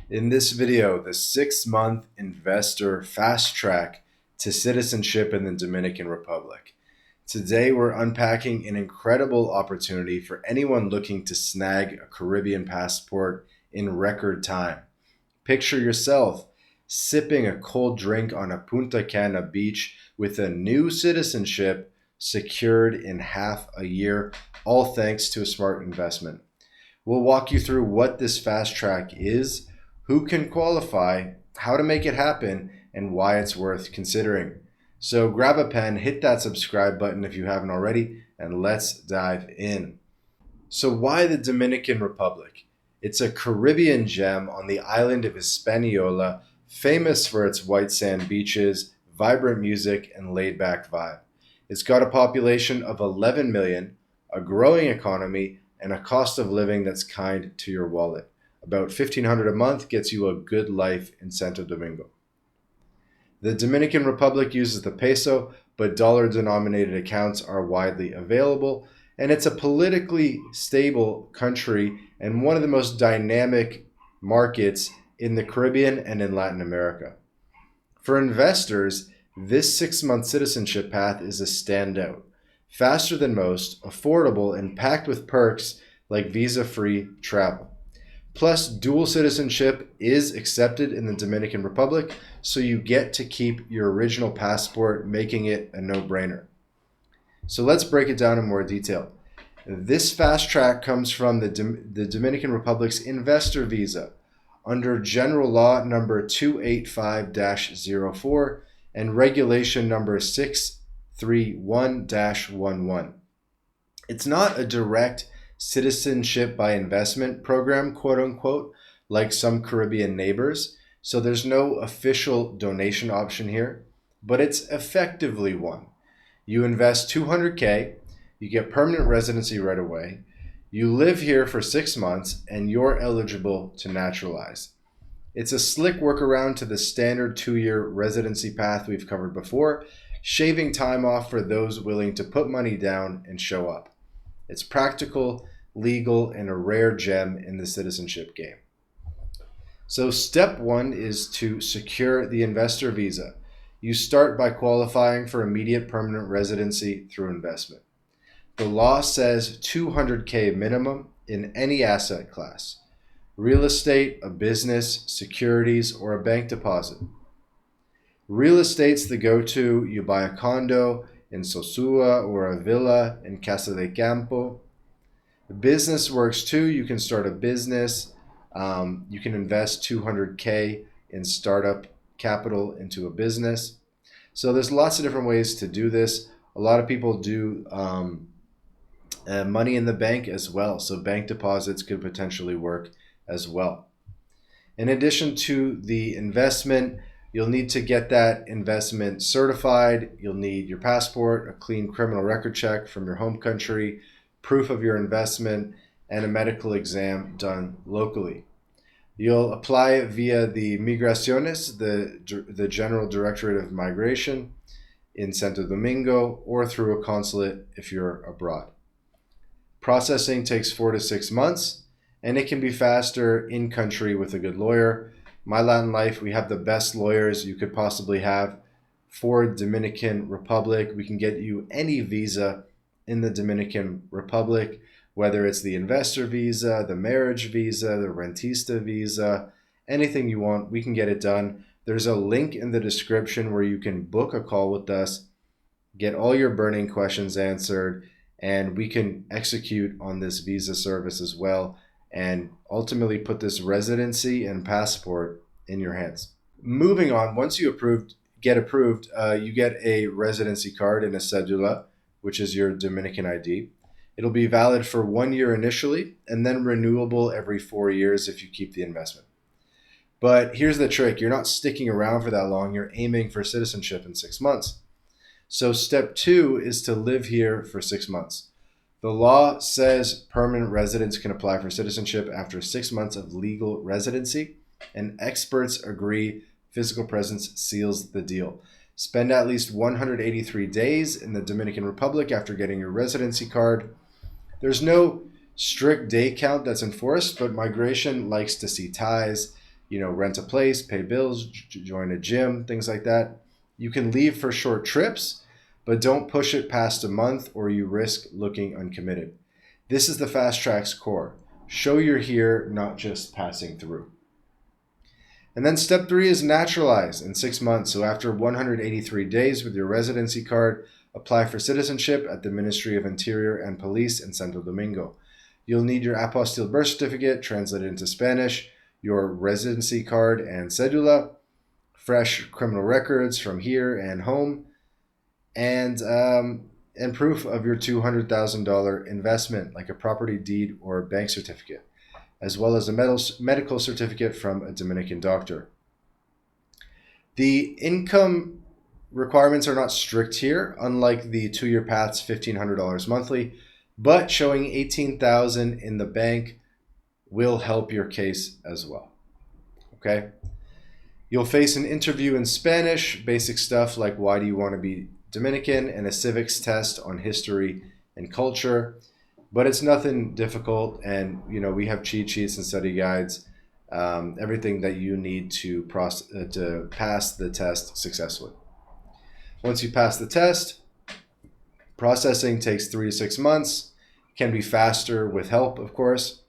In this video, the 6-month investor fast track to citizenship in the Dominican Republic. Today, we're unpacking an incredible opportunity for anyone looking to snag a Caribbean passport in record time. Picture yourself sipping a cold drink on a Punta Cana beach with a new citizenship secured in half a year, all thanks to a smart investment. We'll walk you through what this fast track is, who can qualify, how to make it happen, and why it's worth considering. So grab a pen, hit that subscribe button if you haven't already, and let's dive in. So why the Dominican Republic? It's a Caribbean gem on the island of Hispaniola, famous for its white sand beaches, vibrant music, and laid-back vibe. It's got a population of 11 million, a growing economy, and a cost of living that's kind to your wallet. About $1,500 a month gets you a good life in Santo Domingo. The Dominican Republic uses the peso, but dollar-denominated accounts are widely available, and it's a politically stable country and one of the most dynamic markets in the Caribbean and in Latin America. For investors, this 6-month citizenship path is a standout. Faster than most, affordable, and packed with perks like visa-free travel. Plus, dual citizenship is accepted in the Dominican Republic, so you get to keep your original passport, making it a no-brainer. So let's break it down in more detail. This fast track comes from the Dominican Republic's investor visa under General Law number 285-04 and Regulation number 631-11. It's not a direct citizenship by investment program, quote unquote, like some Caribbean neighbors. So there's no official donation option here, but it's effectively one. You invest $200K, you get permanent residency right away, you live here for 6 months, and you're eligible to naturalize. It's a slick workaround to the standard 2-year residency path we've covered before, shaving time off for those willing to put money down and show up. It's practical, legal, and a rare gem in the citizenship game. So step 1 is to secure the investor visa. You start by qualifying for immediate permanent residency through investment. The law says $200K minimum in any asset class: real estate, a business, securities, or a bank deposit. Real estate's the go-to. You buy a condo in Sosua or a villa in Casa de Campo. The business works too. You can start a business. You can invest $200K in startup capital into a business. So there's lots of different ways to do this. A lot of people do money in the bank as well. So bank deposits could potentially work as well. In addition to the investment, you'll need to get that investment certified. You'll need your passport, a clean criminal record check from your home country, proof of your investment, and a medical exam done locally. You'll apply via the Migraciones, the General Directorate of Migration in Santo Domingo, or through a consulate if you're abroad. Processing takes 4 to 6 months, and it can be faster in country with a good lawyer. MyLatinLife, we have the best lawyers you could possibly have for Dominican Republic. We can get you any visa in the Dominican Republic, whether it's the investor visa, the marriage visa, the rentista visa, anything you want, we can get it done. There's a link in the description where you can book a call with us, get all your burning questions answered, and we can execute on this visa service as well, and ultimately put this residency and passport in your hands. Moving on, once you get approved, you get a residency card and a cedula, which is your Dominican ID. It'll be valid for 1 year initially, and then renewable every 4 years if you keep the investment. But here's the trick. You're not sticking around for that long. You're aiming for citizenship in 6 months. So step 2 is to live here for 6 months. The law says permanent residents can apply for citizenship after 6 months of legal residency, and experts agree physical presence seals the deal. Spend at least 183 days in the Dominican Republic after getting your residency card. There's no strict day count that's enforced, but migration likes to see ties. rent a place, pay bills, join a gym, things like that. You can leave for short trips, but don't push it past a month or you risk looking uncommitted. This is the Fast Track's core. Show you're here, not just passing through. And then step 3 is naturalize in 6 months. So after 183 days with your residency card, apply for citizenship at the Ministry of Interior and Police in Santo Domingo. You'll need your apostille birth certificate translated into Spanish, your residency card and cedula, fresh criminal records from here and home, and proof of your $200,000 investment, like a property deed or bank certificate, as well as a medical certificate from a Dominican doctor. The income requirements are not strict here, unlike the 2-year path's $1,500 monthly, but showing $18,000 in the bank will help your case as well. Okay? You'll face an interview in Spanish, basic stuff like why do you want to be Dominican, and a civics test on history and culture. But it's nothing difficult, and we have cheat sheets and study guides, everything that you need to pass the test successfully. Once you pass the test, processing takes 3 to 6 months, can be faster with help, of course.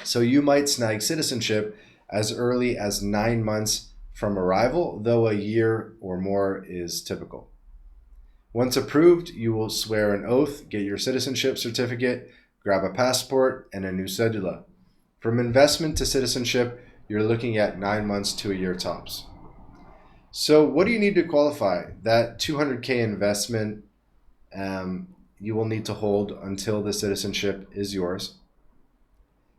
So you might snag citizenship as early as 9 months from arrival, though a year or more is typical. Once approved, you will swear an oath, get your citizenship certificate, grab a passport, and a new cedula. From investment to citizenship, you're looking at 9 months to a year tops. So what do you need to qualify? That $200K investment you will need to hold until the citizenship is yours.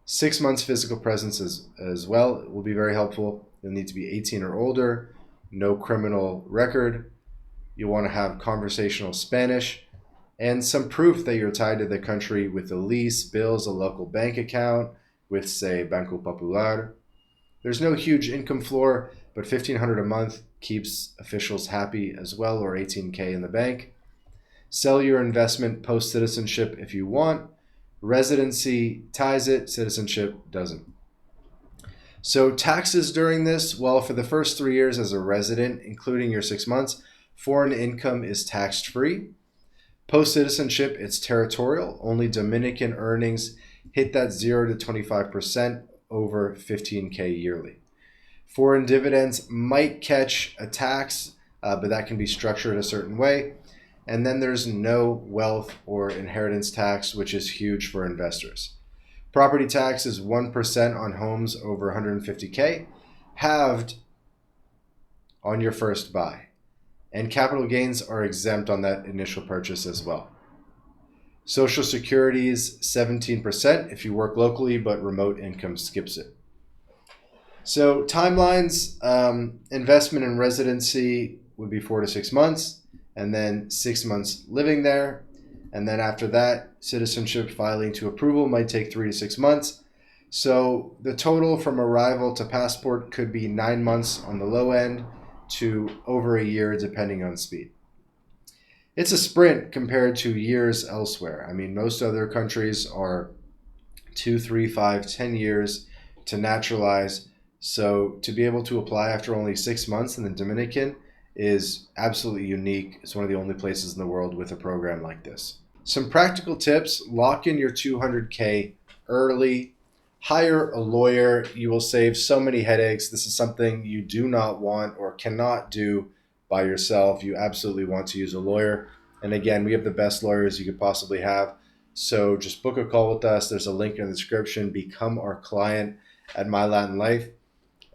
6 months physical presence as well will be very helpful. You'll need to be 18 or older, no criminal record. You'll want to have conversational Spanish, and some proof that you're tied to the country with a lease, bills, a local bank account with, say, Banco Popular. There's no huge income floor, but $1,500 a month keeps officials happy as well, or $18K in the bank. Sell your investment post-citizenship if you want. Residency ties it, citizenship doesn't. So taxes during this, well, for the first 3 years as a resident, including your 6 months, foreign income is tax-free. Post-citizenship, it's territorial. Only Dominican earnings hit that 0 to 25% over $15K yearly. Foreign dividends might catch a tax, but that can be structured a certain way. And then there's no wealth or inheritance tax, which is huge for investors. Property tax is 1% on homes over 150K, halved on your first buy. And capital gains are exempt on that initial purchase as well. Social Security is 17% if you work locally, but remote income skips it. So timelines, investment in residency would be 4 to 6 months, and then 6 months living there. And then after that, citizenship filing to approval might take 3 to 6 months. So the total from arrival to passport could be 9 months on the low end to over a year, depending on speed. It's a sprint compared to years elsewhere. I mean, most other countries are 2, 3, 5, 10 years to naturalize. So to be able to apply after only 6 months in the Dominican is absolutely unique. It's one of the only places in the world with a program like this. Some practical tips: lock in your $200K early. Hire a lawyer. You will save so many headaches. This is something you do not want or cannot do by yourself. You absolutely want to use a lawyer. And again, we have the best lawyers you could possibly have. So just book a call with us. There's a link in the description. Become our client at MyLatinLife,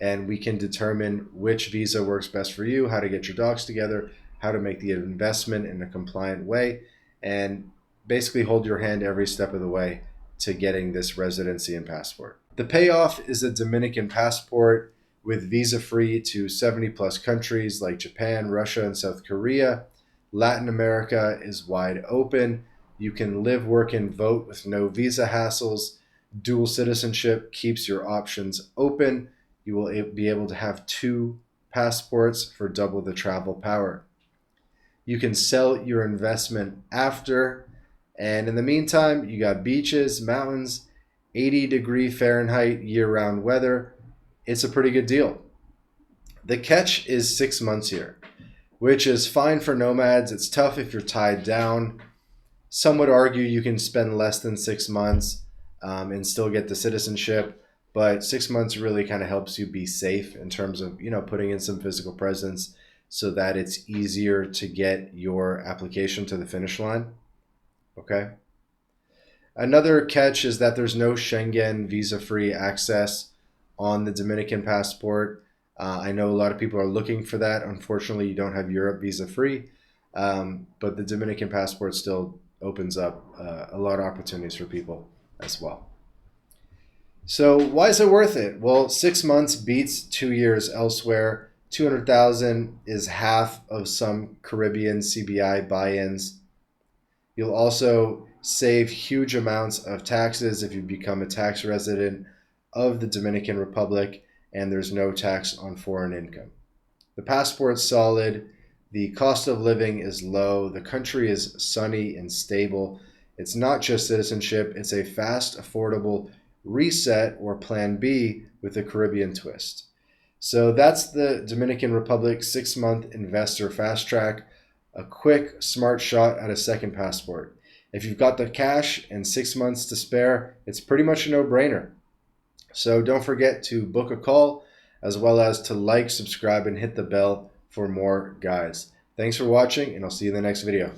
and we can determine which visa works best for you, how to get your docs together, how to make the investment in a compliant way, and basically hold your hand every step of the way to getting this residency and passport. The payoff is a Dominican passport with visa-free to 70 plus countries like Japan, Russia, and South Korea. Latin America is wide open. You can live, work, and vote with no visa hassles. Dual citizenship keeps your options open. You will be able to have 2 passports for double the travel power. You can sell your investment after. And in the meantime, you got beaches, mountains, 80-degree Fahrenheit year-round weather, it's a pretty good deal. The catch is 6 months here, which is fine for nomads. It's tough if you're tied down. Some would argue you can spend less than 6 months and still get the citizenship, but 6 months really kind of helps you be safe in terms of putting in some physical presence so that it's easier to get your application to the finish line. Okay. Another catch is that there's no Schengen visa-free access on the Dominican passport. I know a lot of people are looking for that. Unfortunately, you don't have Europe visa-free, but the Dominican passport still opens up a lot of opportunities for people as well. So why is it worth it? Well, 6 months beats 2 years elsewhere. 200,000 is half of some Caribbean CBI buy-ins. You'll also save huge amounts of taxes if you become a tax resident of the Dominican Republic, and there's no tax on foreign income. The passport's solid. The cost of living is low. The country is sunny and stable. It's not just citizenship. It's a fast, affordable reset or plan B with a Caribbean twist. So that's the Dominican Republic 6-month investor fast track, a quick, smart shot at a second passport. If you've got the cash and 6 months to spare, it's pretty much a no-brainer. So don't forget to book a call, as well as to like, subscribe, and hit the bell for more guides. Thanks for watching, and I'll see you in the next video.